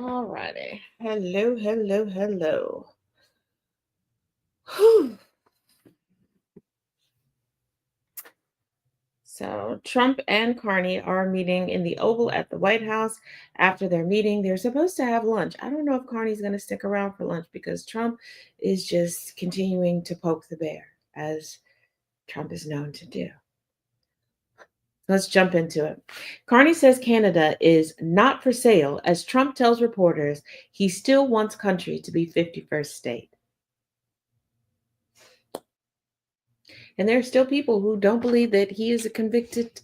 All righty. Hello, hello, hello. Whew. So Trump and Carney are meeting in the Oval at the White House. After their meeting, they're supposed to have lunch. I don't know if Carney's going to stick around for lunch because Trump is just continuing to poke the bear, as Trump is known to do. Let's jump into it. Carney says Canada is not for sale as Trump tells reporters he still wants country to be 51st state. And there are still people who don't believe that he is a convicted.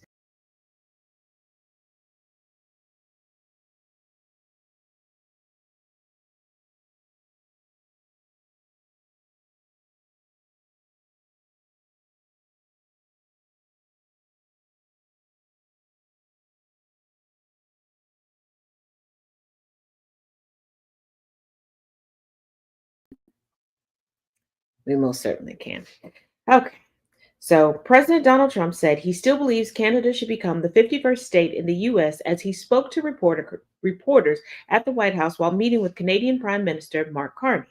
We most certainly can. Okay. So, President Donald Trump said he still believes Canada should become the 51st state in the U.S. as he spoke to reporters at the White House while meeting with Canadian Prime Minister Mark Carney.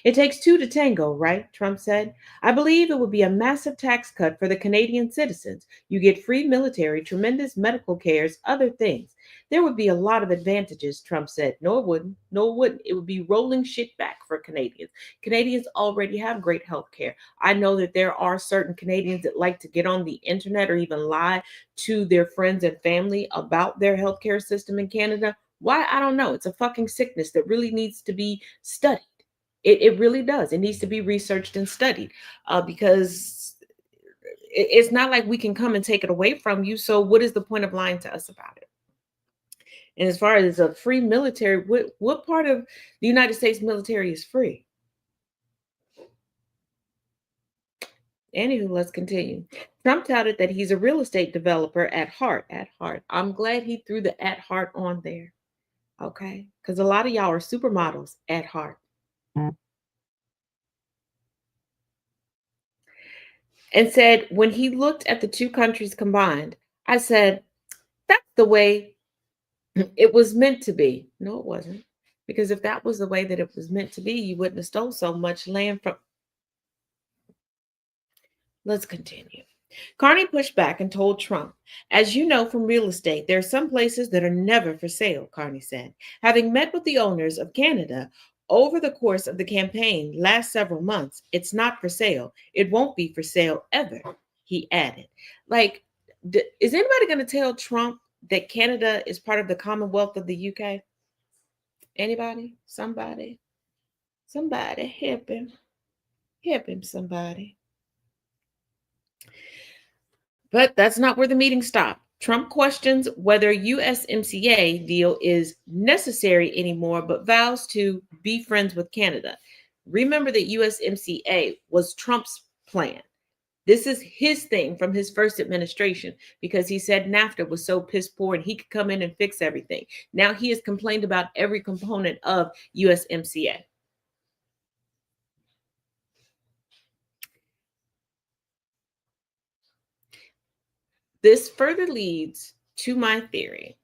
It takes two to tango, right? Trump said. I believe it would be a massive tax cut for the Canadian citizens. You get free military, tremendous medical cares, other things. There would be a lot of advantages, Trump said. No, it wouldn't. No, it wouldn't. It would be rolling shit back for Canadians. Canadians already have great health care. I know that there are certain Canadians that like to get on the internet or even lie to their friends and family about their healthcare system in Canada. Why? I don't know. It's a fucking sickness that really needs to be studied. It really does. It needs to be researched and studied because it's not like we can come and take it away from you. So, what is the point of lying to us about it? And as far as a free military, what part of the United States military is free? Anywho, let's continue. Trump touted that he's a real estate developer at heart. At heart. I'm glad he threw the at heart on there. Okay. Because a lot of y'all are supermodels at heart. And said, when he looked at the two countries combined, I said, that's the way it was meant to be. No, it wasn't. Because if that was the way that it was meant to be, you wouldn't have stole so much land from. Let's continue. Carney pushed back and told Trump, as you know from real estate, there are some places that are never for sale, Carney said. Having met with the owners of Canada over the course of the campaign last several months, it's not for sale. It won't be for sale ever, he added. Like, is anybody going to tell Trump that Canada is part of the Commonwealth of the UK? Anybody? Somebody? Somebody help him. Help him, somebody. But that's not where the meeting stopped. Trump questions whether USMCA deal is necessary anymore, but vows to be friends with Canada. Remember that USMCA was Trump's plan. This is his thing from his first administration because he said NAFTA was so piss poor and he could come in and fix everything. Now he has complained about every component of USMCA. This further leads to my theory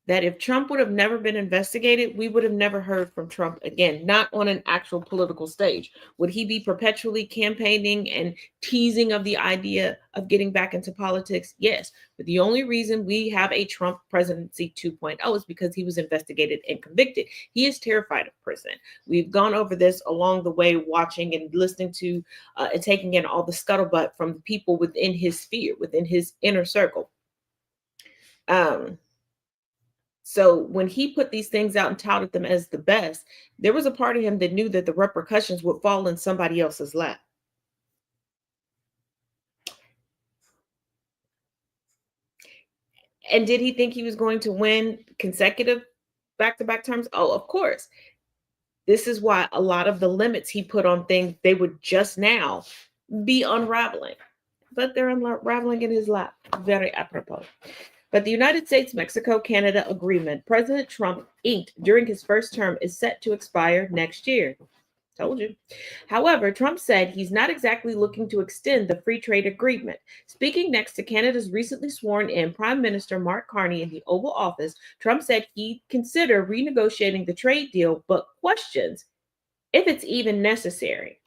that if Trump would have never been investigated, we would have never heard from Trump again, not on an actual political stage. Would he be perpetually campaigning and teasing of the idea of getting back into politics? Yes. But the only reason we have a Trump presidency 2.0 is because he was investigated and convicted. He is terrified of prison. We've gone over this along the way, watching and listening to and taking in all the scuttlebutt from the people within his sphere, within his inner circle. So when he put these things out and touted them as the best, there was a part of him that knew that the repercussions would fall in somebody else's lap. And did he think he was going to win consecutive back-to-back terms? Oh, of course. This is why a lot of the limits he put on things, they would just now be unraveling. But they're unraveling in his lap. Very apropos. But the United States-Mexico-Canada agreement President Trump inked during his first term is set to expire next year. Told you. However, Trump said he's not exactly looking to extend the free trade agreement. Speaking next to Canada's recently sworn in Prime Minister Mark Carney in the Oval Office, Trump said he'd consider renegotiating the trade deal, but questions if it's even necessary.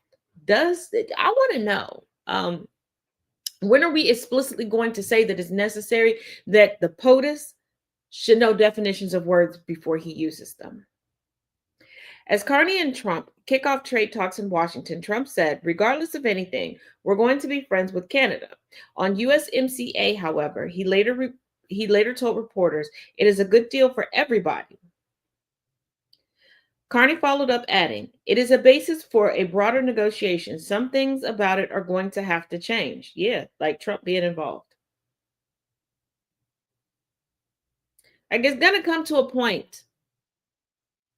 I want to know? When are we explicitly going to say that it's necessary that the POTUS should know definitions of words before he uses them? As Carney and Trump kick off trade talks in Washington, Trump said, regardless of anything, we're going to be friends with Canada. On USMCA, however, he later told reporters it is a good deal for everybody. Carney followed up, adding, it is a basis for a broader negotiation. Some things about it are going to have to change. Yeah, like Trump being involved. Like it's going to come to a point,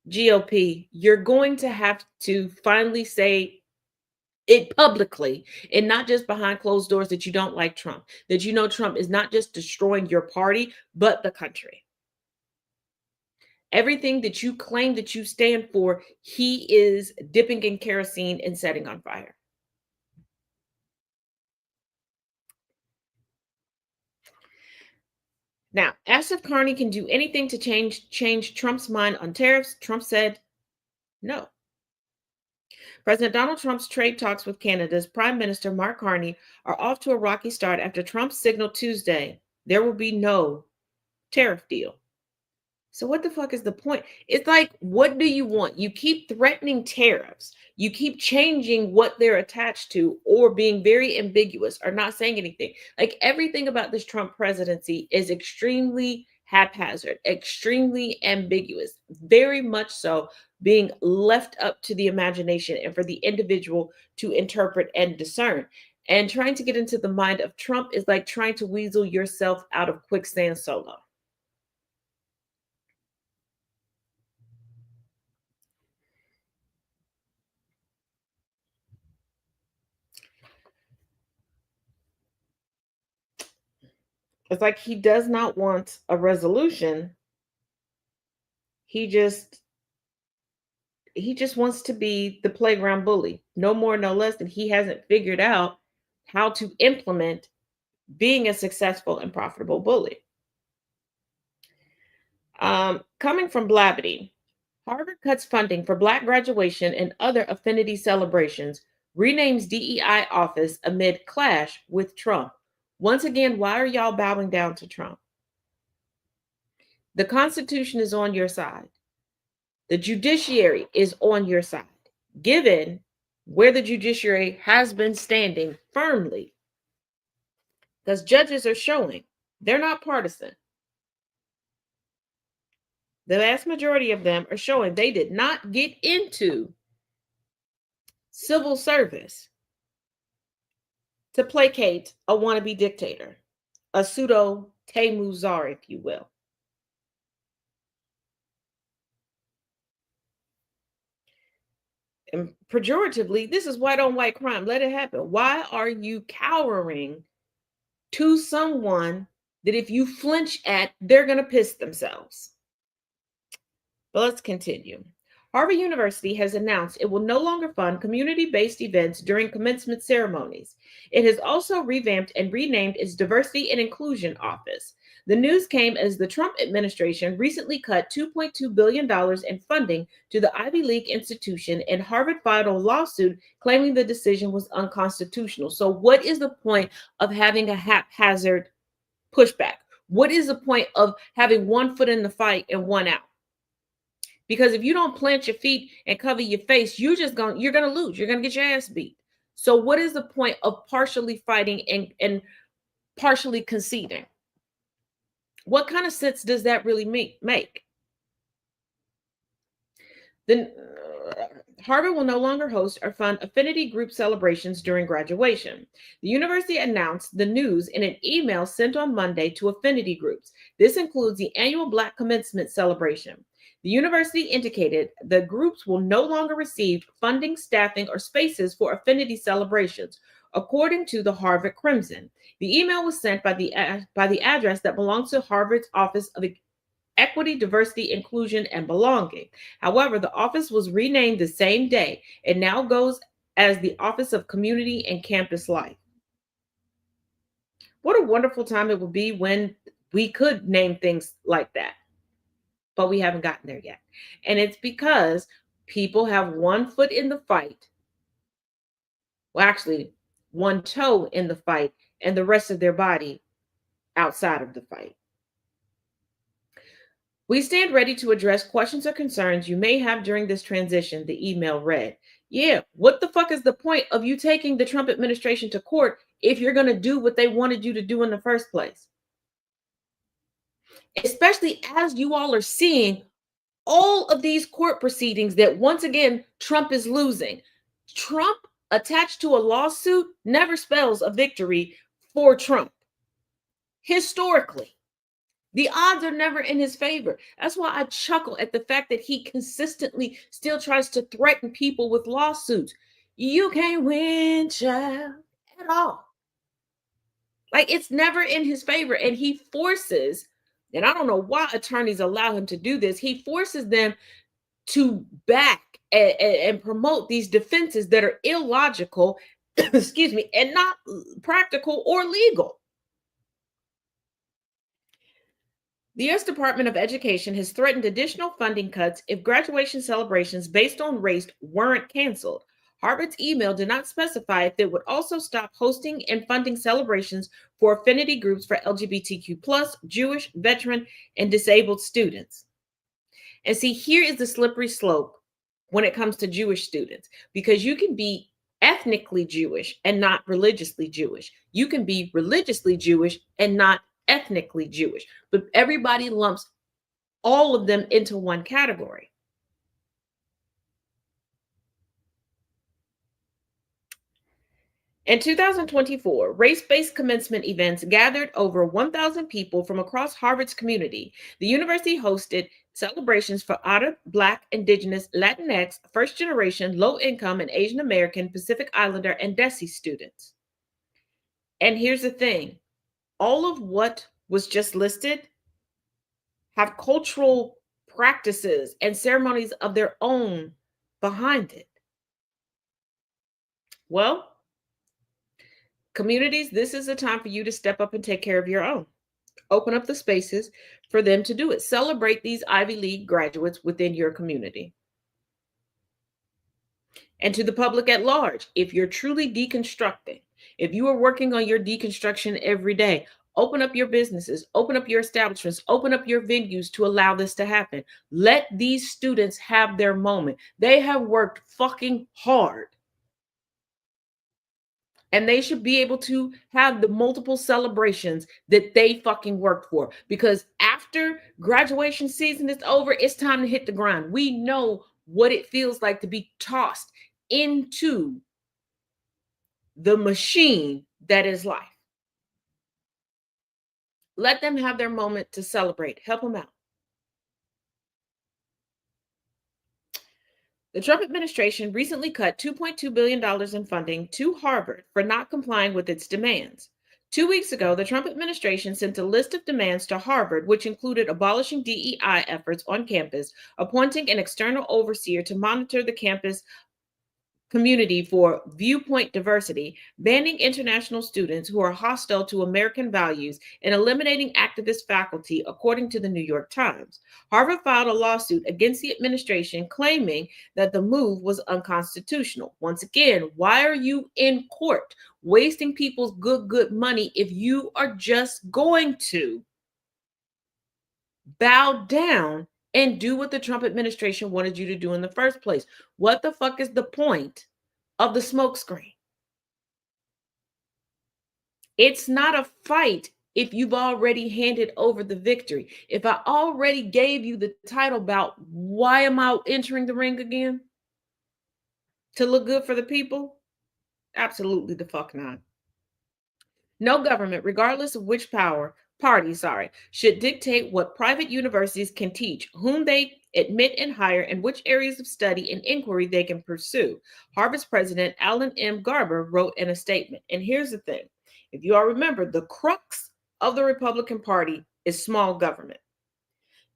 GOP, you're going to have to finally say it publicly and not just behind closed doors that you don't like Trump, that you know Trump is not just destroying your party, but the country. Everything that you claim that you stand for, he is dipping in kerosene and setting on fire. Now, asked if Carney can do anything to change Trump's mind on tariffs, Trump said no. President Donald Trump's trade talks with Canada's Prime Minister Mark Carney are off to a rocky start after Trump signaled Tuesday there will be no tariff deal. So what the fuck is the point? It's like, what do you want? You keep threatening tariffs. You keep changing what they're attached to or being very ambiguous or not saying anything. Like everything about this Trump presidency is extremely haphazard, extremely ambiguous, very much so being left up to the imagination and for the individual to interpret and discern. And trying to get into the mind of Trump is like trying to weasel yourself out of quicksand solo. It's like he does not want a resolution. He just wants to be the playground bully. No more, no less than he hasn't figured out how to implement being a successful and profitable bully. Coming from Blavity, Harvard cuts funding for Black graduation and other affinity celebrations, renames DEI office amid clash with Trump. Once again, why are y'all bowing down to Trump? The Constitution is on your side. The judiciary is on your side, given where the judiciary has been standing firmly. Because judges are showing they're not partisan. The vast majority of them are showing they did not get into civil service to placate a wannabe dictator, a pseudo Temuzar, if you will. And pejoratively, this is white on white crime. Let it happen. Why are you cowering to someone that if you flinch at, they're going to piss themselves? But let's continue. Harvard University has announced it will no longer fund community-based events during commencement ceremonies. It has also revamped and renamed its Diversity and Inclusion Office. The news came as the Trump administration recently cut $2.2 billion in funding to the Ivy League institution, and Harvard filed a lawsuit claiming the decision was unconstitutional. So what is the point of having a haphazard pushback? What is the point of having one foot in the fight and one out? Because if you don't plant your feet and cover your face, you're gonna lose. You're gonna get your ass beat. So what is the point of partially fighting and partially conceding? What kind of sense does that really make? Then Harvard will no longer host or fund affinity group celebrations during graduation. The university announced the news in an email sent on Monday to affinity groups. This includes the annual Black Commencement celebration. The university indicated the groups will no longer receive funding, staffing, or spaces for affinity celebrations, according to the Harvard Crimson. The email was sent by the address that belongs to Harvard's Office of equity, diversity, inclusion, and belonging. However, the office was renamed the same day and now goes as the Office of Community and Campus Life. What a wonderful time it would be when we could name things like that, but we haven't gotten there yet. And it's because people have one foot in the fight. Well, actually, one toe in the fight and the rest of their body outside of the fight. We stand ready to address questions or concerns you may have during this transition, the email read. Yeah, what the fuck is the point of you taking the Trump administration to court if you're going to do what they wanted you to do in the first place? Especially as you all are seeing all of these court proceedings that once again Trump is losing. Trump attached to a lawsuit never spells a victory for Trump. Historically, the odds are never in his favor. That's why I chuckle at the fact that he consistently still tries to threaten people with lawsuits. You can't win, child, at all. Like, it's never in his favor. And he forces, and I don't know why attorneys allow him to do this, he forces them to back and promote these defenses that are illogical, excuse me, and not practical or legal. The U.S. Department of Education has threatened additional funding cuts if graduation celebrations based on race weren't canceled. Harvard's email did not specify if it would also stop hosting and funding celebrations for affinity groups for LGBTQ, Jewish, veteran, and disabled students. And see, here is the slippery slope when it comes to Jewish students, because you can be ethnically Jewish and not religiously Jewish. You can be religiously Jewish and not ethnically Jewish, but everybody lumps all of them into one category. In 2024, race-based commencement events gathered over 1,000 people from across Harvard's community. The university hosted celebrations for Arab, Black, Indigenous, Latinx, first-generation, low-income, and Asian American, Pacific Islander, and DESI students. And here's the thing. All of what was just listed have cultural practices and ceremonies of their own behind it. Well, communities, this is a time for you to step up and take care of your own. Open up the spaces for them to do it. Celebrate these Ivy League graduates within your community. And to the public at large, if you're truly deconstructing, if you are working on your deconstruction every day, open up your businesses, open up your establishments, open up your venues to allow this to happen. Let these students have their moment. They have worked fucking hard. And they should be able to have the multiple celebrations that they fucking worked for. Because after graduation season is over, it's time to hit the ground. We know what it feels like to be tossed into the machine that is life. Let them have their moment to celebrate. Help them out. The Trump administration recently cut $2.2 billion in funding to Harvard for not complying with its demands. 2 weeks ago, the Trump administration sent a list of demands to Harvard, which included abolishing DEI efforts on campus, appointing an external overseer to monitor the campus community for viewpoint diversity, banning international students who are hostile to American values, and eliminating activist faculty, according to the New York Times. Harvard filed a lawsuit against the administration claiming that the move was unconstitutional. Once again, why are you in court wasting people's good money if you are just going to bow down and do what the Trump administration wanted you to do in the first place? What the fuck is the point of the smokescreen? It's not a fight if you've already handed over the victory. If I already gave you the title bout, why am I entering the ring again? To look good for the people? Absolutely the fuck not. No government, regardless of which party, should dictate what private universities can teach, whom they admit and hire, and which areas of study and inquiry they can pursue. Harvard's president, Alan M. Garber, wrote in a statement. And here's the thing. If you all remember, the crux of the Republican Party is small government.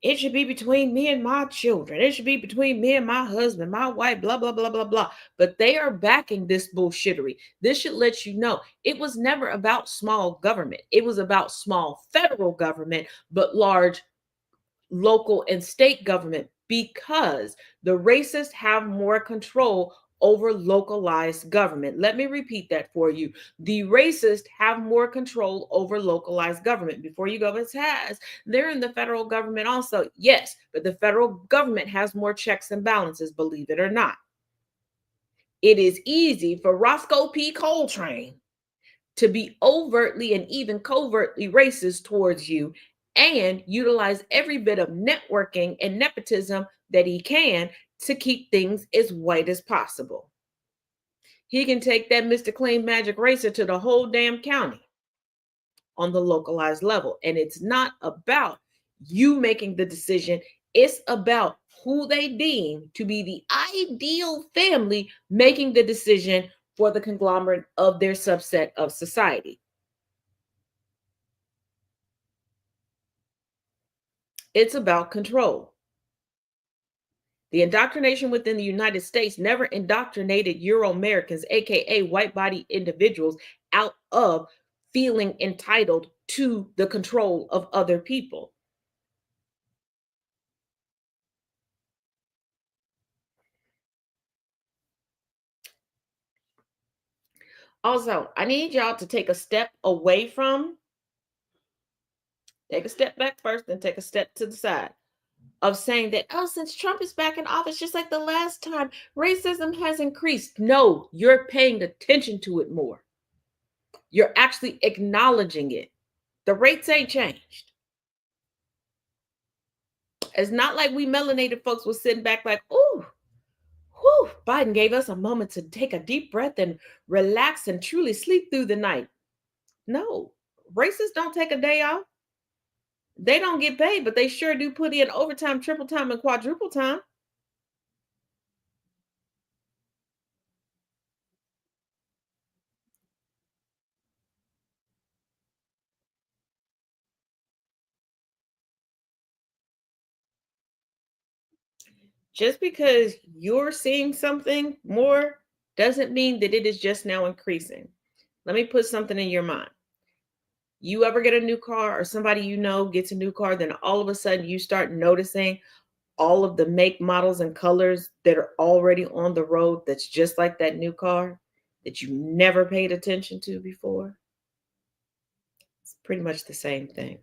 It should be between me and my children. It should be between me and my husband, my wife, blah, blah, blah, blah, blah. But they are backing this bullshittery. This should let you know it was never about small government. It was about small federal government, but large local and state government because the racists have more control over localized government. Let me repeat that for you. The racists have more control over localized government. Before you go, it has. They're in the federal government also. Yes, but the federal government has more checks and balances, believe it or not. It is easy for Roscoe P. Coltrane to be overtly and even covertly racist towards you and utilize every bit of networking and nepotism that he can to keep things as white as possible. He can take that Mr. Clean Magic Racer to the whole damn county on the localized level. And it's not about you making the decision, it's about who they deem to be the ideal family making the decision for the conglomerate of their subset of society. It's about control. The indoctrination within the United States never indoctrinated Euro Americans, aka white body individuals, out of feeling entitled to the control of other people. Also, I need y'all to take a step away from, take a step back first, and take a step to the side of saying that, oh, since Trump is back in office, just like the last time, racism has increased. No, you're paying attention to it more. You're actually acknowledging it. The rates ain't changed. It's not like we melanated folks were sitting back like, ooh, whew, Biden gave us a moment to take a deep breath and relax and truly sleep through the night. No, racists don't take a day off. They don't get paid, but they sure do put in overtime, triple time, and quadruple time. Just because you're seeing something more doesn't mean that it is just now increasing. Let me put something in your mind. You ever get a new car or somebody you know gets a new car, then all of a sudden you start noticing all of the make, models, and colors that are already on the road that's just like that new car that you never paid attention to before. It's pretty much the same thing.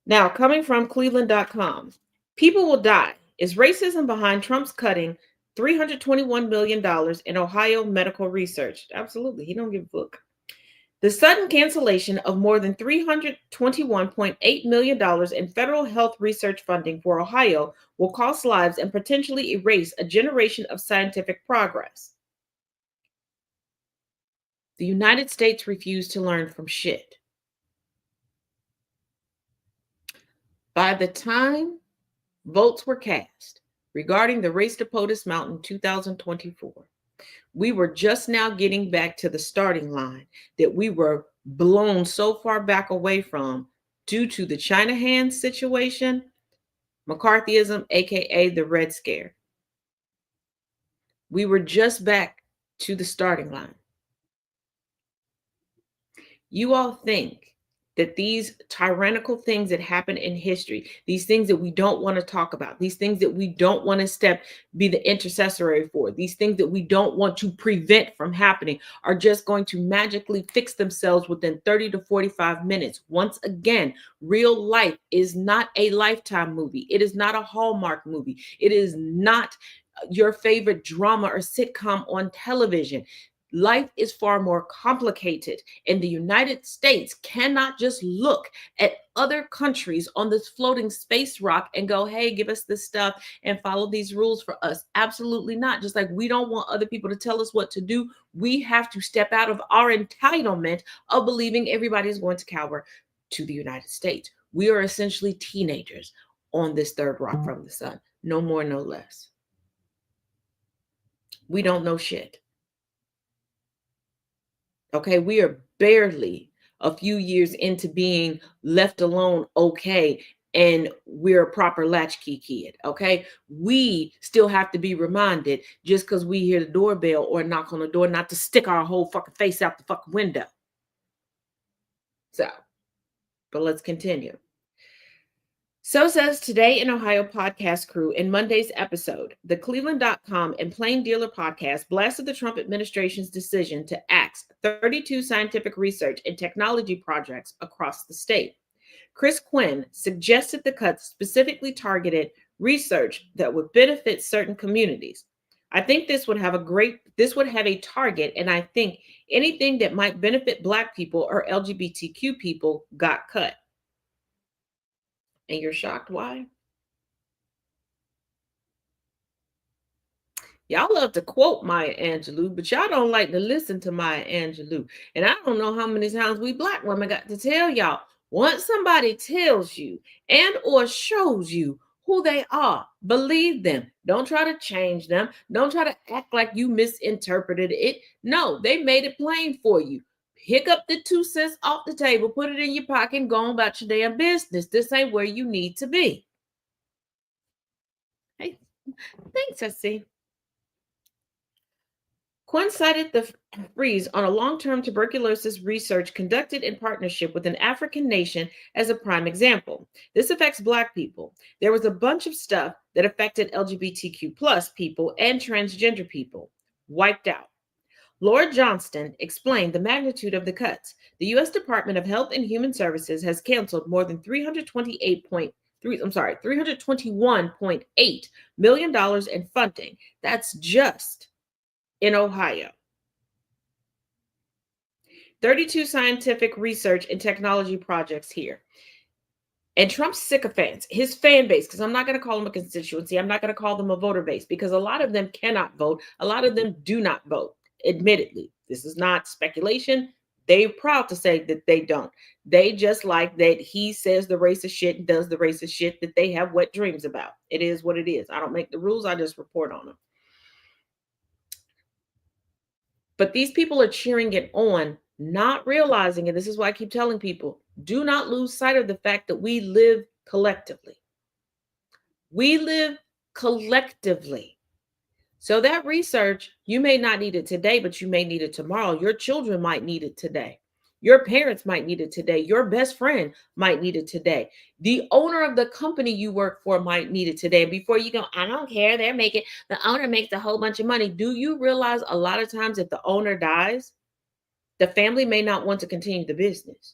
Now, coming from Cleveland.com, people will die. Is racism behind Trump's cutting $321 million in Ohio medical research? Absolutely. He don't give a fuck. The sudden cancellation of more than $321.8 million in federal health research funding for Ohio will cost lives and potentially erase a generation of scientific progress. The United States refused to learn from shit. By the time votes were cast regarding the race to POTUS Mountain 2024, we were just now getting back to the starting line that we were blown so far back away from due to the China hand situation, McCarthyism, aka the Red Scare. We were just back to the starting line. You all think that these tyrannical things that happen in history, these things that we don't want to talk about, these things that we don't want to be the intercessory for, these things that we don't want to prevent from happening are just going to magically fix themselves within 30 to 45 minutes. Once again, real life is not a Lifetime movie. It is not a Hallmark movie. It is not your favorite drama or sitcom on television. Life is far more complicated, and the United States cannot just look at other countries on this floating space rock and go, hey, give us this stuff and follow these rules for us. Absolutely not. Just like we don't want other people to tell us what to do, we have to step out of our entitlement of believing everybody is going to cower to the United States. We are essentially teenagers on this third rock from the sun. No more, no less. We don't know shit. Okay, we are barely a few years into being left alone okay and we're a proper latchkey kid. Okay. We still have to be reminded just because we hear the doorbell or knock on the door not to stick our whole fucking face out the fucking window. So, but let's continue. So says Today in Ohio podcast crew in Monday's episode. The Cleveland.com and Plain Dealer podcast blasted the Trump administration's decision to axe 32 scientific research and technology projects across the state. Chris Quinn suggested the cuts specifically targeted research that would benefit certain communities. I think this would have a target, and I think anything that might benefit Black people or LGBTQ people got cut. And you're shocked why? Y'all love to quote Maya Angelou, but y'all don't like to listen to Maya Angelou. And I don't know how many times we Black women got to tell y'all, once somebody tells you and or shows you who they are, believe them. Don't try to change them. Don't try to act like you misinterpreted it. No, they made it plain for you. Pick up the 2 cents off the table, put it in your pocket, and go on about your damn business. This ain't where you need to be. Hey, thanks, I see. Quinn cited the freeze on a long-term tuberculosis research conducted in partnership with an African nation as a prime example. This affects Black people. There was a bunch of stuff that affected LGBTQ plus people and transgender people. Wiped out. Laura Johnston explained the magnitude of the cuts. The U.S. Department of Health and Human Services has canceled more than $321.8 million in funding. That's just in Ohio. 32 scientific research and technology projects here. And Trump's sycophants, his fan base, because I'm not going to call them a constituency, I'm not going to call them a voter base, because a lot of them cannot vote. A lot of them do not vote, admittedly. This is not speculation. They're proud to say that they don't. They just like that he says the racist shit and does the racist shit that they have wet dreams about. It is what it is. I don't make the rules. I just report on them. But these people are cheering it on, not realizing, and this is why I keep telling people, do not lose sight of the fact that we live collectively. We live collectively. So that research, you may not need it today, but you may need it tomorrow. Your children might need it today. Your parents might need it today. Your best friend might need it today. The owner of the company you work for might need it today. And before you go, I don't care, the owner makes a whole bunch of money. Do you realize a lot of times if the owner dies, the family may not want to continue the business?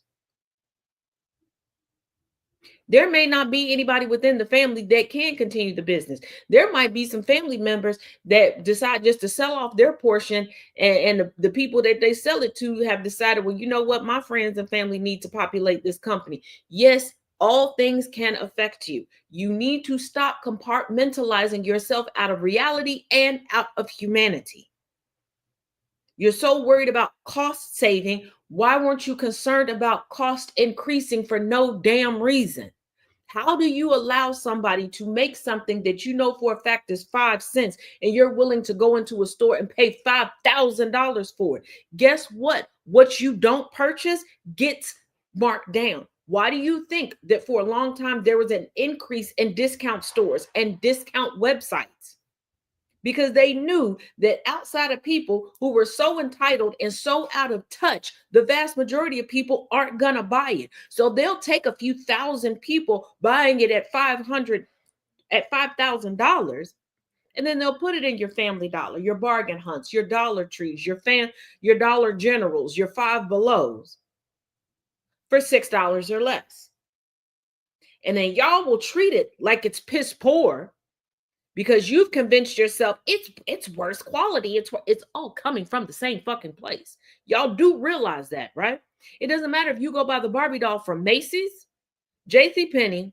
There may not be anybody within the family that can continue the business. There might be some family members that decide just to sell off their portion, and the people that they sell it to have decided, well, you know what, my friends and family need to populate this company. Yes, all things can affect you. You need to stop compartmentalizing yourself out of reality and out of humanity. You're so worried about cost saving. Why weren't you concerned about cost increasing for no damn reason? How do you allow somebody to make something that you know for a fact is 5 cents and you're willing to go into a store and pay $5,000 for it? Guess what? What you don't purchase gets marked down. Why do you think that for a long time there was an increase in discount stores and discount websites? Because they knew that outside of people who were so entitled and so out of touch, the vast majority of people aren't gonna buy it. So they'll take a few thousand people buying it at $5,000, and then they'll put it in your Family Dollar, your Bargain Hunts, your Dollar Trees, your Dollar Generals, your Five Belows for $6 or less. And then y'all will treat it like it's piss poor, because you've convinced yourself it's worse quality. It's all coming from the same fucking place. Y'all do realize that, right? It doesn't matter if you go buy the Barbie doll from Macy's, JCPenney,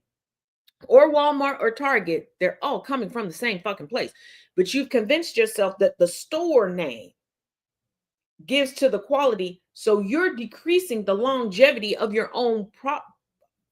or Walmart or Target. They're all coming from the same fucking place. But you've convinced yourself that the store name gives to the quality, so you're decreasing the longevity of your own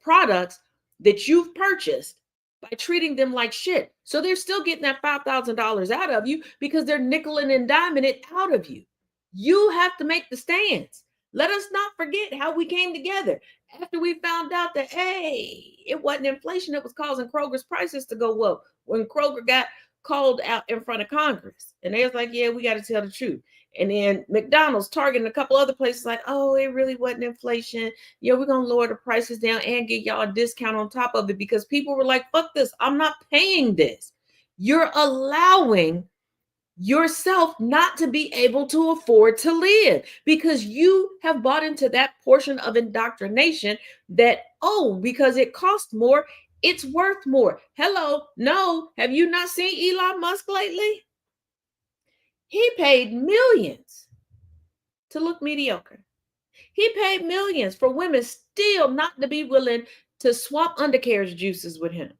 products that you've purchased by treating them like shit. So they're still getting that $5,000 out of you because they're nickeling and diming it out of you. You have to make the stance. Let us not forget how we came together. After we found out that, hey, it wasn't inflation that was causing Kroger's prices to go up when Kroger got called out in front of Congress. And they was like, yeah, we got to tell the truth. And then McDonald's, Target, and a couple other places like, oh, it really wasn't inflation. Yeah, we're going to lower the prices down and get y'all a discount on top of it because people were like, fuck this. I'm not paying this. You're allowing yourself not to be able to afford to live because you have bought into that portion of indoctrination that, oh, because it costs more, it's worth more. Hello, no, have you not seen Elon Musk lately? He paid millions to look mediocre. He paid millions for women still not to be willing to swap undercarriage juices with him.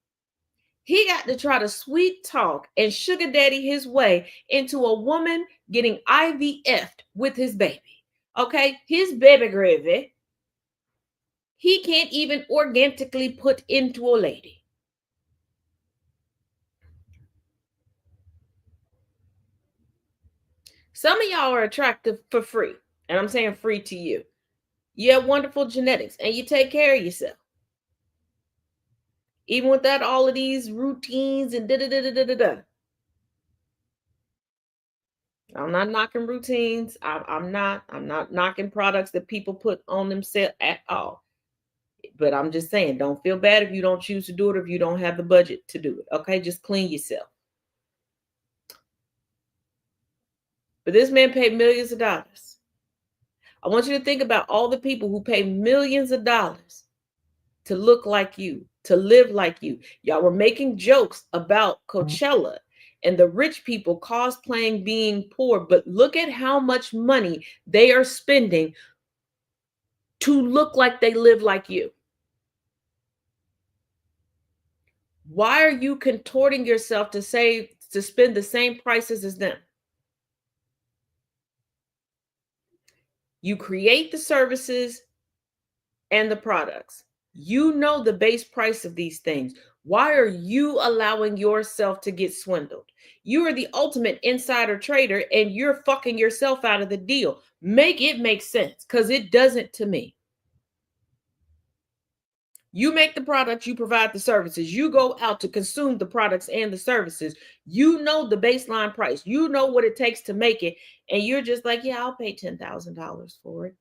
He got to try to sweet talk and sugar daddy his way into a woman getting IVF'd with his baby. Okay, his baby gravy, he can't even organically put into a lady. Some of y'all are attractive for free, and I'm saying free to you. You have wonderful genetics and you take care of yourself. Even without all of these routines and da da da da da da. I'm not knocking routines. I'm not knocking products that people put on themselves at all. But I'm just saying, don't feel bad if you don't choose to do it or if you don't have the budget to do it. Okay, just clean yourself. But this man paid millions of dollars. I want you to think about all the people who pay millions of dollars to look like you, to live like you. Y'all were making jokes about Coachella and the rich people cosplaying being poor, but look at how much money they are spending to look like they live like you. Why are you contorting yourself to spend the same prices as them? You create the services and the products. You know the base price of these things. Why are you allowing yourself to get swindled? You are the ultimate insider trader and you're fucking yourself out of the deal. Make it make sense because it doesn't to me. You make the products, you provide the services. You go out to consume the products and the services. You know the baseline price. You know what it takes to make it. And you're just like, yeah, I'll pay $10,000 for it.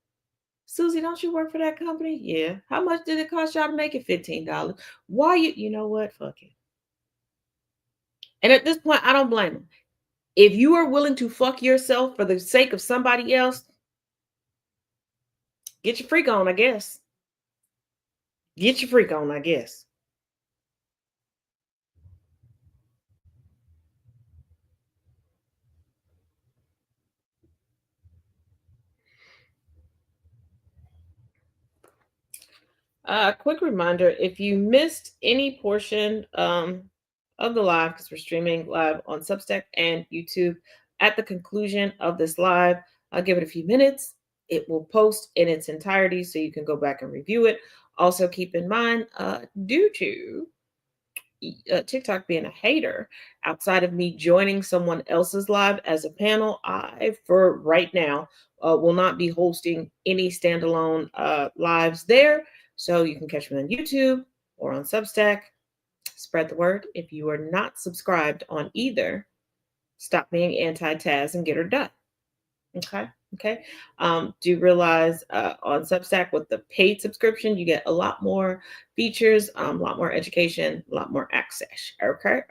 Susie, don't you work for that company? Yeah. How much did it cost y'all to make it? $15. Why you know what? Fuck it. And at this point, I don't blame them. If you are willing to fuck yourself for the sake of somebody else, get your freak on, I guess. Get your freak on, I guess. Quick reminder, if you missed any portion of the live, because we're streaming live on Substack and YouTube, at the conclusion of this live, I'll give it a few minutes. It will post in its entirety so you can go back and review it. Also, keep in mind, due to TikTok being a hater, outside of me joining someone else's live as a panel, I, for right now, will not be hosting any standalone lives there. So you can catch me on YouTube or on Substack. Spread the word. If you are not subscribed on either, stop being anti-Taz and get her done. Okay. Do you realize on Substack with the paid subscription, you get a lot more features, a lot more education, a lot more access. Okay.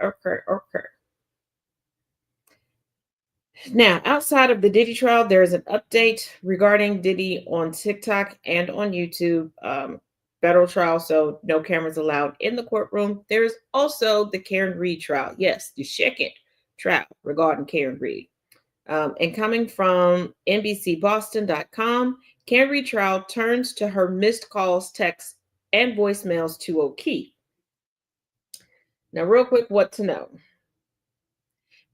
Now, outside of the Diddy trial, there is an update regarding Diddy on TikTok and on YouTube. Federal trial, so no cameras allowed in the courtroom. There is also the Karen Reed trial. Yes, the second trial regarding Karen Reed. And coming from NBCBoston.com, Karen Reed trial turns to her missed calls, texts, and voicemails to O'Keefe. Now, real quick, what to know.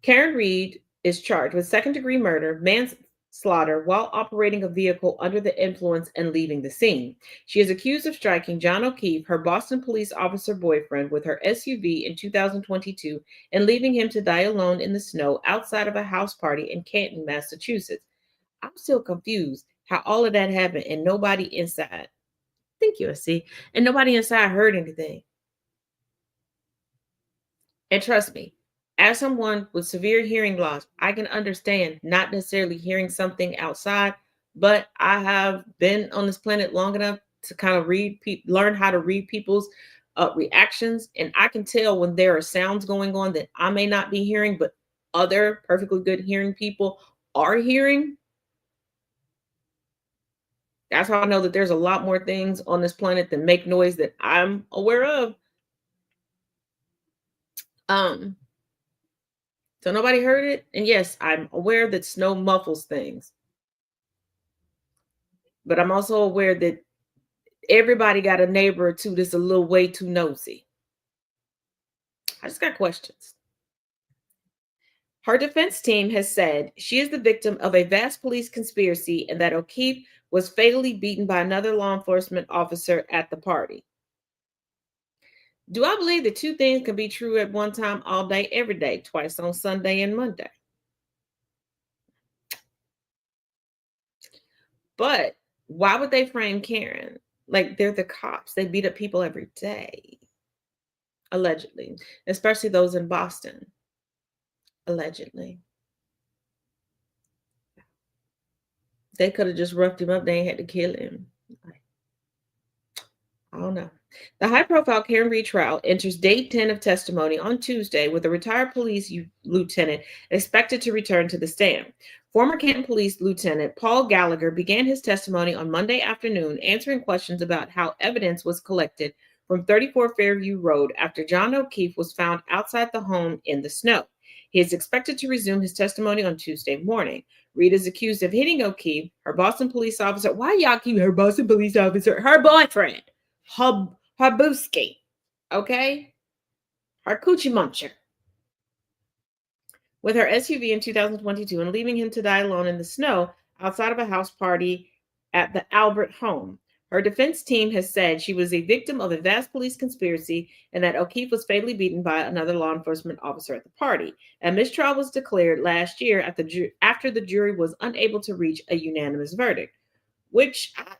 Karen Reed is charged with second-degree murder, manslaughter while operating a vehicle under the influence and leaving the scene. She is accused of striking John O'Keefe, her Boston police officer boyfriend, with her SUV in 2022 and leaving him to die alone in the snow outside of a house party in Canton, Massachusetts. I'm still confused how all of that happened and nobody inside. Thank you, see. And nobody inside heard anything. And trust me, as someone with severe hearing loss, I can understand not necessarily hearing something outside, but I have been on this planet long enough to kind of learn how to read people's reactions, and I can tell when there are sounds going on that I may not be hearing, but other perfectly good hearing people are hearing. That's how I know that there's a lot more things on this planet that make noise that I'm aware of. Um, so nobody heard it. And yes, I'm aware that snow muffles things, but I'm also aware that everybody got a neighbor or two that's a little way too nosy. I just got questions. Her defense team has said she is the victim of a vast police conspiracy and that O'Keefe was fatally beaten by another law enforcement officer at the party. Do I believe that two things can be true at one time, all day, every day, twice on Sunday and Monday? But why would they frame Karen? Like they're the cops. They beat up people every day, allegedly, especially those in Boston, allegedly. They could have just roughed him up. They ain't had to kill him. I don't know. The high profile Karen Reed trial enters day 10 of testimony on Tuesday with a retired police lieutenant expected to return to the stand. Former Canton Police Lieutenant Paul Gallagher began his testimony on Monday afternoon answering questions about how evidence was collected from 34 Fairview Road after John O'Keefe was found outside the home in the snow. He is expected to resume his testimony on Tuesday morning. Reed is accused of hitting O'Keefe, her Boston police officer. Why y'all keep her Boston police officer? Her boyfriend. Habuski, okay? Her coochie muncher. With her SUV in 2022 and leaving him to die alone in the snow outside of a house party at the Albert home. Her defense team has said she was a victim of a vast police conspiracy and that O'Keefe was fatally beaten by another law enforcement officer at the party. A mistrial was declared last year after the jury was unable to reach a unanimous verdict, which I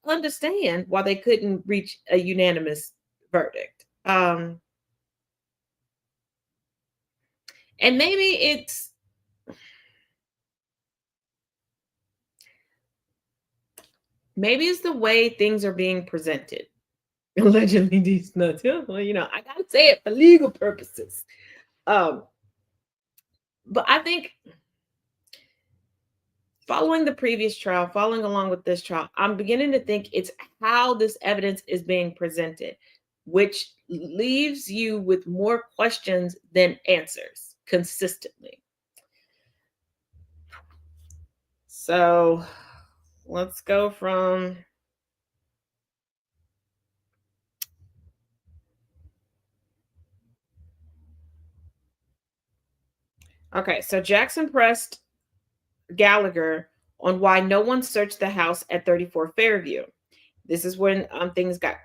understand why they couldn't reach a unanimous verdict. And maybe it's the way things are being presented. Allegedly, these nuts. Yeah, well, I gotta say it for legal purposes. Um, but I think following the previous trial, following along with this trial, I'm beginning to think it's how this evidence is being presented, which leaves you with more questions than answers consistently. So let's go from okay. So Jackson pressed Gallagher on why no one searched the house at 34 Fairview. This is when things got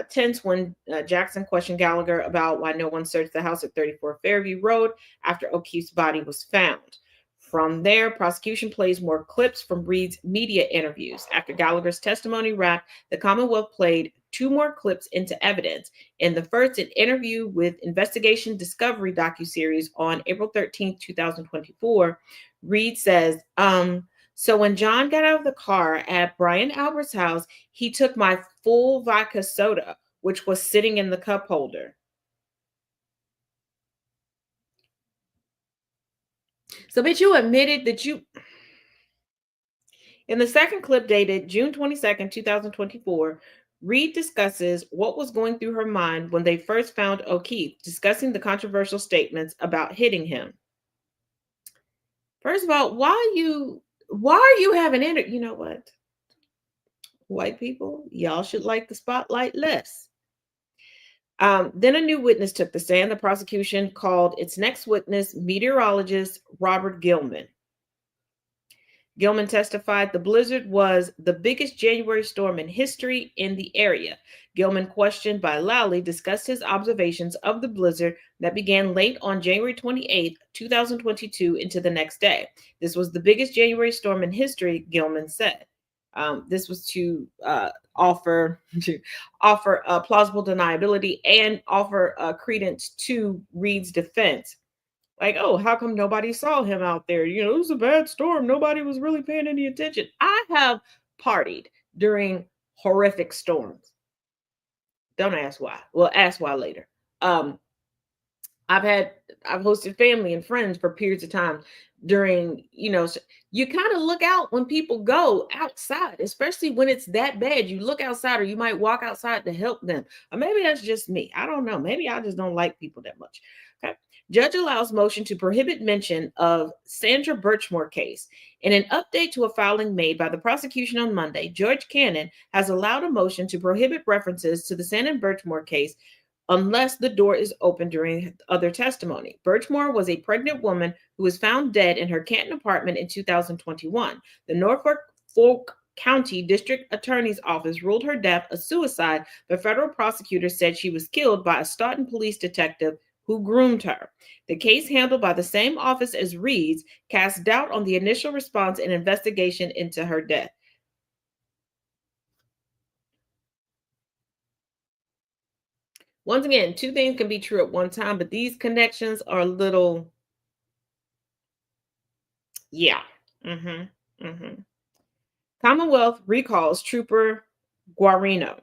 tense when Jackson questioned Gallagher about why no one searched the house at 34 Fairview Road after O'Keefe's body was found. From there, prosecution plays more clips from Reed's media interviews. After Gallagher's testimony wrapped, the Commonwealth played two more clips into evidence. In the first, an interview with Investigation Discovery docuseries on April 13th, 2024, Reed says, so when John got out of the car at Brian Albert's house, he took my full vodka soda, which was sitting in the cup holder. So, bitch, you admitted that you. In the second clip dated June 22nd, 2024, Reed discusses what was going through her mind when they first found O'Keefe, discussing the controversial statements about hitting him. First of all, why are you having you know what? White people, y'all should like the spotlight less. Then a new witness took the stand. The prosecution called its next witness meteorologist Robert Gilman. Gilman testified the blizzard was the biggest January storm in history in the area. Gilman, questioned by Lally, discussed his observations of the blizzard that began late on January 28, 2022 into the next day. This was the biggest January storm in history, Gilman said. This was to offer to offer plausible deniability and offer credence to Reed's defense. Like, oh, how come nobody saw him out there? It was a bad storm. Nobody was really paying any attention. I have partied during horrific storms. Don't ask why. Well, ask why later. Um, I've had I've hosted family and friends for periods of time during, you kind of look out when people go outside, especially when it's that bad. You look outside or you might walk outside to help them. Or maybe that's just me. I don't know. Maybe I just don't like people that much. Okay. Judge allows motion to prohibit mention of Sandra Birchmore case. In an update to a filing made by the prosecution on Monday, Judge Cannon has allowed a motion to prohibit references to the Sandra Birchmore case unless the door is open during other testimony. Birchmore was a pregnant woman who was found dead in her Canton apartment in 2021. The Norfolk Folk County District Attorney's Office ruled her death a suicide, but federal prosecutors said she was killed by a Staunton police detective who groomed her. The case, handled by the same office as Reed's, cast doubt on the initial response and investigation into her death. Once again, two things can be true at one time, but these connections are a little, yeah. Mm-hmm. Mm-hmm. Commonwealth recalls Trooper Guarino.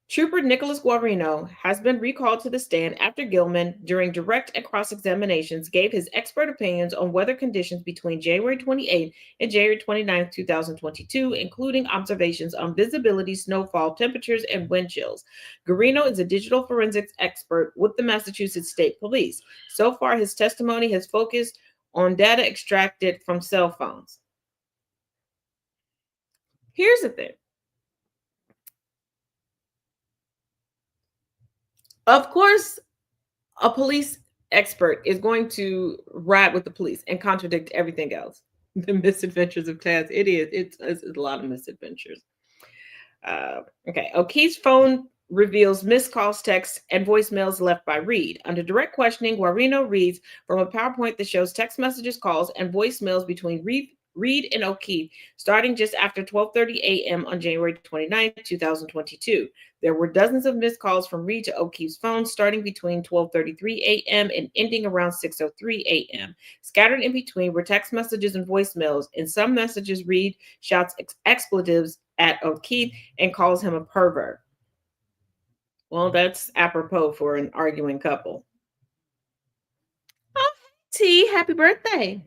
Trooper Nicholas Guarino has been recalled to the stand after Gilman, during direct and cross examinations, gave his expert opinions on weather conditions between January 28th and January 29th, 2022, including observations on visibility, snowfall, temperatures, and wind chills. Guarino is a digital forensics expert with the Massachusetts State Police. So far, his testimony has focused on data extracted from cell phones. Here's the thing. Of course, a police expert is going to ride with the police and contradict everything else. The misadventures of Taz. It's a lot of misadventures. Okay. O'Keefe's phone reveals missed calls, texts, and voicemails left by Reed. Under direct questioning, Guarino reads from a PowerPoint that shows text messages, calls, and voicemails between Reed and O'Keefe starting just after 12:30 a.m. on January 29, 2022. There were dozens of missed calls from Reed to O'Keefe's phone starting between 12:33 a.m. and ending around 6:03 a.m. Scattered in between were text messages and voicemails. In some messages, Reed shouts expletives at O'Keefe and calls him a pervert. Well, that's apropos for an arguing couple. Oh, T, happy birthday.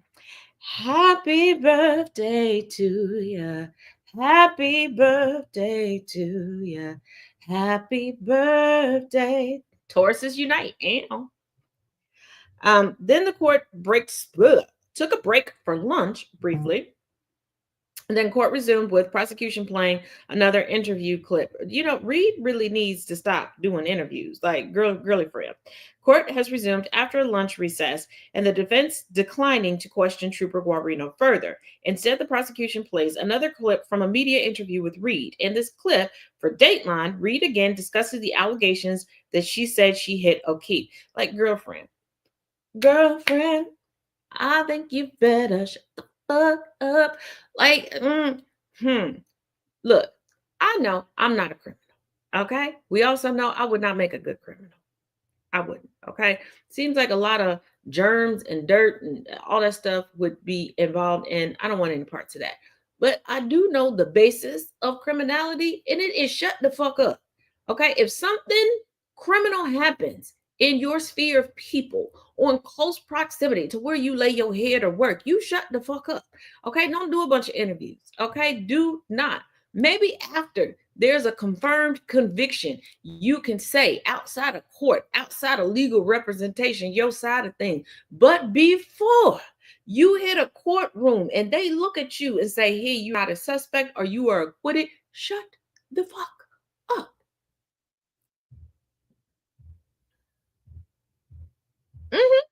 Happy birthday to ya. Happy birthday to ya. Happy birthday. Tauruses unite. Then the court took a break for lunch briefly. And then court resumed with prosecution playing another interview clip. Reed really needs to stop doing interviews, like girly friend. Court has resumed after a lunch recess, and the defense declining to question Trooper Guarino further. Instead, the prosecution plays another clip from a media interview with Reed. In this clip, for Dateline, Reed again discusses the allegations that she said she hit O'Keefe. Like, girlfriend, I think you better shut the fuck up. Like, look, I know I'm not a criminal. Okay. We also know I would not make a good criminal. I wouldn't. Okay. Seems like a lot of germs and dirt and all that stuff would be involved, and I don't want any parts of that. But I do know the basis of criminality, and it is shut the fuck up. Okay. If something criminal happens in your sphere of people or in close proximity to where you lay your head or work, you shut the fuck up. Okay. Don't do a bunch of interviews. Okay. Do not. Maybe after there's a confirmed conviction, you can say outside of court, outside of legal representation, your side of things. But before you hit a courtroom and they look at you and say, hey, you're not a suspect or you are acquitted, shut the fuck up. Mm-hmm.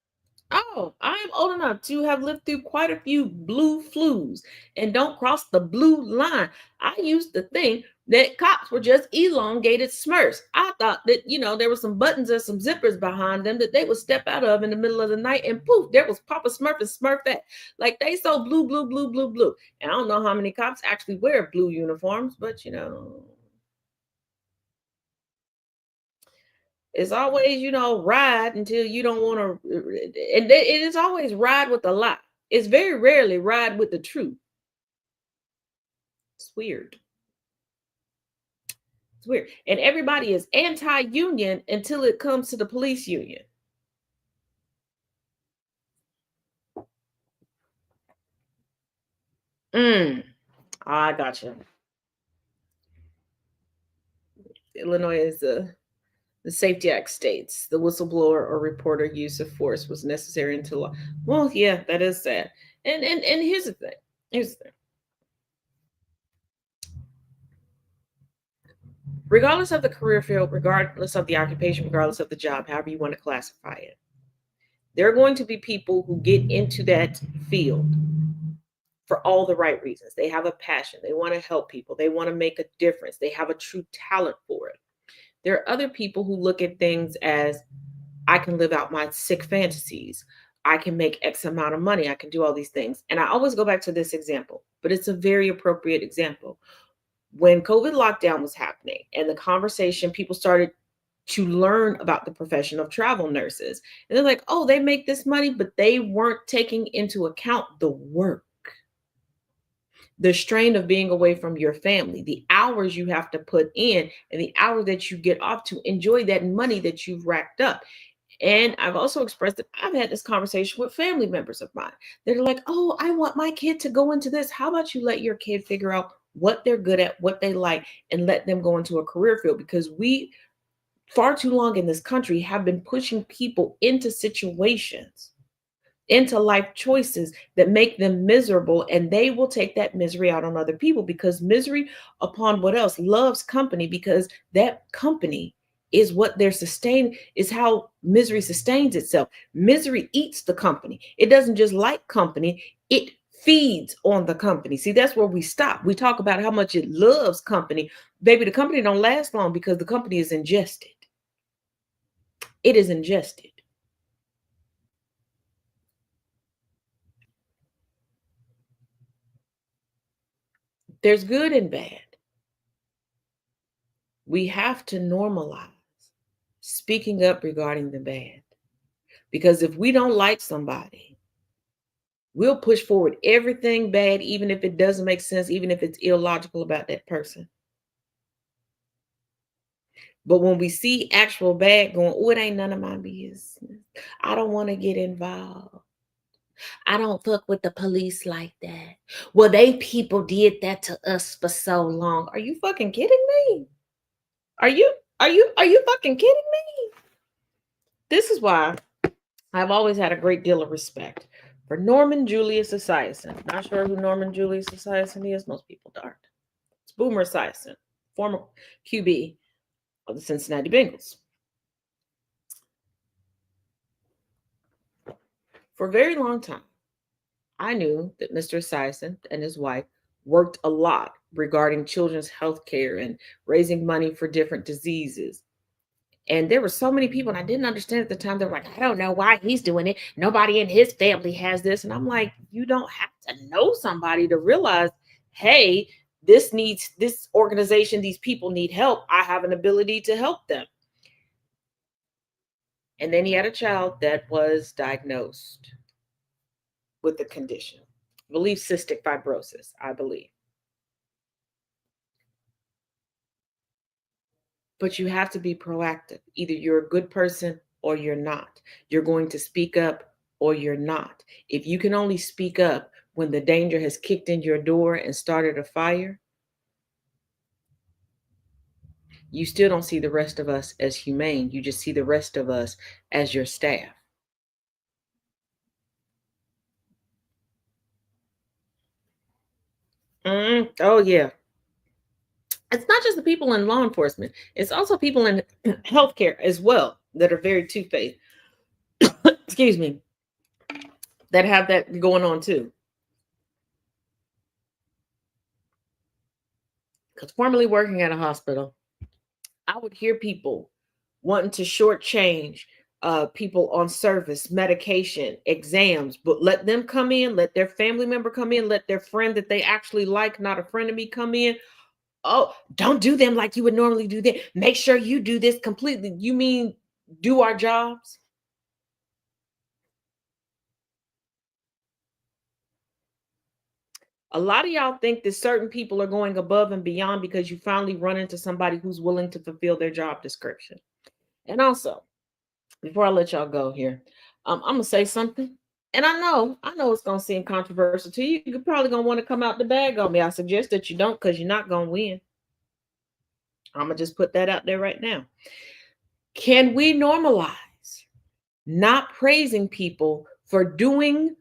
Oh, I am old enough to have lived through quite a few blue flus, and don't cross the blue line. I used to think that cops were just elongated Smurfs. I thought that, there were some buttons or some zippers behind them that they would step out of in the middle of the night, and poof, there was Papa Smurf and Smurfette. Like, they so blue, blue, blue, blue, blue. And I don't know how many cops actually wear blue uniforms, but it's always, ride until you don't want to. And it is always ride with a lie. It's very rarely ride with the truth. It's weird. It's weird. And everybody is anti-union until it comes to the police union. I gotcha. Illinois is the Safety Act states the whistleblower or reporter use of force was necessary until law. Well, yeah, that is sad. And here's the thing. Here's the thing. Regardless of the career field, regardless of the occupation, regardless of the job, however you want to classify it, there are going to be people who get into that field for all the right reasons. They have a passion. They want to help people. They want to make a difference. They have a true talent for it. There are other people who look at things as, I can live out my sick fantasies. I can make X amount of money. I can do all these things. And I always go back to this example, but it's a very appropriate example. When COVID lockdown was happening and the conversation, people started to learn about the profession of travel nurses. And they're like, oh, they make this money, but they weren't taking into account the work, the strain of being away from your family, the hours you have to put in, and the hours that you get off to enjoy that money that you've racked up. And I've also expressed that I've had this conversation with family members of mine. They're like, oh, I want my kid to go into this. How about you let your kid figure out what they're good at, what they like, and let them go into a career field? Because we, far too long in this country, have been pushing people into situations, into life choices that make them miserable, and they will take that misery out on other people, because misery upon what else loves company, because that company is what they're sustained, is how misery sustains itself. Misery eats the company. It doesn't just like company, it feeds on the company. See, that's where we stop. We talk about how much it loves company. Baby, the company don't last long because the company is ingested. It is ingested. There's good and bad. We have to normalize speaking up regarding the bad. Because if we don't like somebody, we'll push forward everything bad, even if it doesn't make sense, even if it's illogical about that person. But when we see actual bad going, oh, it ain't none of my business. I don't want to get involved. I don't fuck with the police like that. Well, they people did that to us for so long. Are you fucking kidding me? Are you fucking kidding me? This is why I've always had a great deal of respect for Norman Julius Esiason. Not sure who Norman Julius Esiason is. Most people aren't. It's Boomer Esiason, former QB of the Cincinnati Bengals. For a very long time, I knew that Mr. Esiason and his wife worked a lot regarding children's health care and raising money for different diseases. And there were so many people, and I didn't understand at the time. They were like, I don't know why he's doing it. Nobody in his family has this. And I'm like, you don't have to know somebody to realize, hey, this organization, these people need help. I have an ability to help them. And then he had a child that was diagnosed with the condition. I believe cystic fibrosis, I believe. But you have to be proactive. Either you're a good person or you're not. You're going to speak up or you're not. If you can only speak up when the danger has kicked in your door and started a fire, you still don't see the rest of us as humane. You just see the rest of us as your staff. Oh, yeah. It's not just the people in law enforcement, it's also people in healthcare as well that are very two faced. Excuse me, that have that going on too. because formerly working at a hospital, I would hear people wanting to shortchange people on service, medication, exams, but let them come in, let their family member come in, let their friend that they actually like, not a friend of me, come in. Oh, don't do them like you would normally do them. Make sure you do this completely. You mean do our jobs? A lot of y'all think that certain people are going above and beyond because you finally run into somebody who's willing to fulfill their job description. And also, before I let y'all go here, I'm gonna say something. And I know it's gonna seem controversial to you. You're probably gonna want to come out the bag on me. I suggest that you don't because you're not gonna win. I'm gonna just put that out there right now. Can we normalize not praising people for doing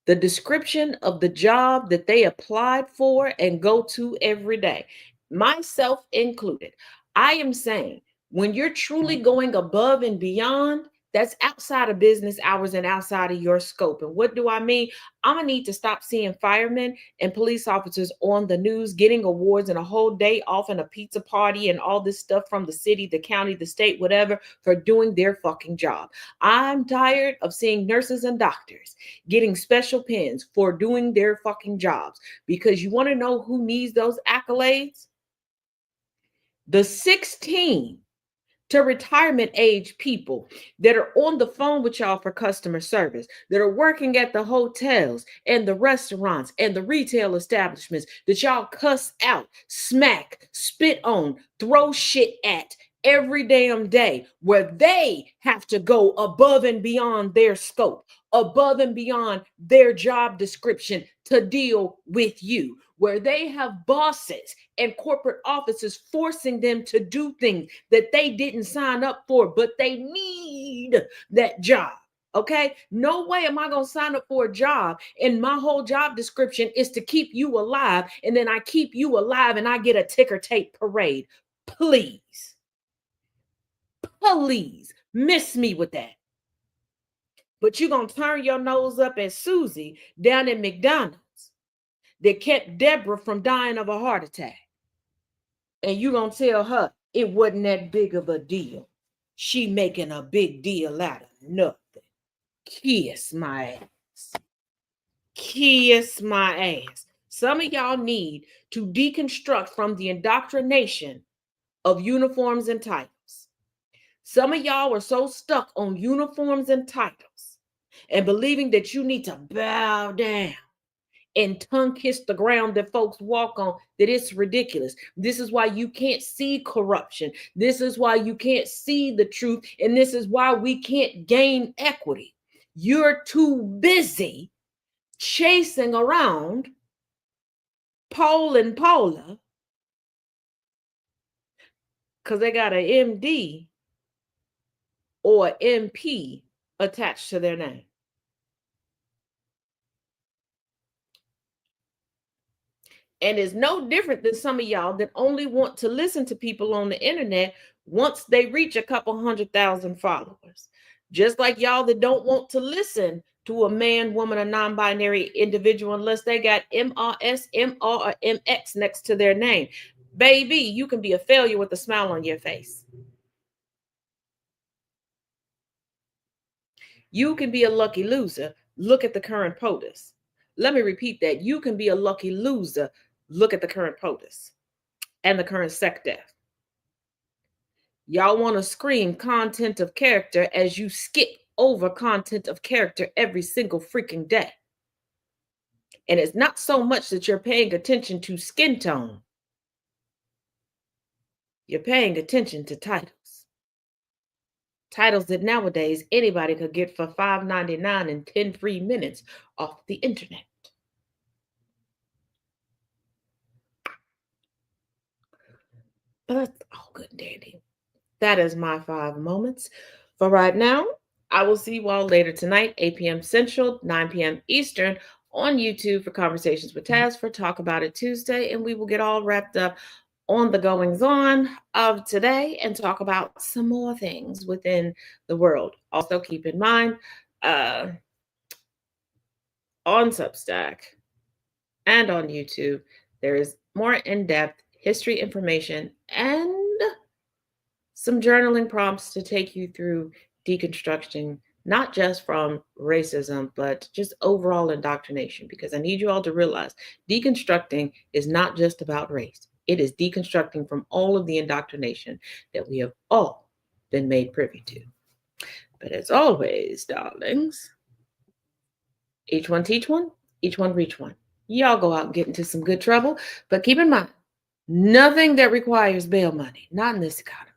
the description of the job that they applied for and go to every day, myself included? I am saying when you're truly going above and beyond, that's outside of business hours and outside of your scope. And what do I mean? I'm gonna need to stop seeing firemen and police officers on the news getting awards and a whole day off and a pizza party and all this stuff from the city, the county, the state, whatever, for doing their fucking job. I'm tired of seeing nurses and doctors getting special pins for doing their fucking jobs. Because you want to know who needs those accolades? The 16 to retirement age people that are on the phone with y'all for customer service, that are working at the hotels and the restaurants and the retail establishments that y'all cuss out, smack, spit on, throw shit at every damn day, where they have to go above and beyond their scope, above and beyond their job description to deal with you, where they have bosses and corporate offices forcing them to do things that they didn't sign up for, but they need that job. Okay, no way am I going to sign up for a job and my whole job description is to keep you alive, and then I keep you alive and I get a ticker tape parade. Please, please miss me with that. But you're going to turn your nose up at Susie down at McDonald's that kept Deborah from dying of a heart attack. And you're going to tell her it wasn't that big of a deal. She making a big deal out of nothing. Kiss my ass. Kiss my ass. Some of y'all need to deconstruct from the indoctrination of uniforms and titles. Some of y'all are so stuck on uniforms and titles and believing that you need to bow down and tongue kiss the ground that folks walk on, that it's ridiculous. This is why you can't see corruption. This is why you can't see the truth. And this is why we can't gain equity. You're too busy chasing around Paul and Paula because they got an MD or MP attached to their name. And it's no different than some of y'all that only want to listen to people on the internet once they reach a couple 100,000 followers. Just like y'all that don't want to listen to a man, woman, or non-binary individual unless they got MRS, MR, or MX next to their name. Baby, you can be a failure with a smile on your face. You can be a lucky loser. Look at the current POTUS. Let me repeat that. You can be a lucky loser. Look at the current POTUS and the current SecDef. Y'all want to scream content of character as you skip over content of character every single freaking day. And it's not so much that you're paying attention to skin tone. You're paying attention to titles. Titles that nowadays anybody could get for $5.99 and 10 free minutes off the internet. But that's all good and dandy. That is my 5 moments for right now. I will see you all later tonight, 8 p.m. Central, 9 p.m. Eastern, on YouTube for Conversations with Taz for Talk About It Tuesday. And we will get all wrapped up on the goings on of today and talk about some more things within the world. Also, keep in mind, on Substack and on YouTube, There is more in depth history information and some journaling prompts to take you through deconstructing, not just from racism, but just overall indoctrination. Because I need you all to realize deconstructing is not just about race, it is deconstructing from all of the indoctrination that we have all been made privy to. But as always, darlings, each one teach one, each one reach one. Y'all go out and get into some good trouble, but keep in mind, nothing that requires bail money, not in this economy.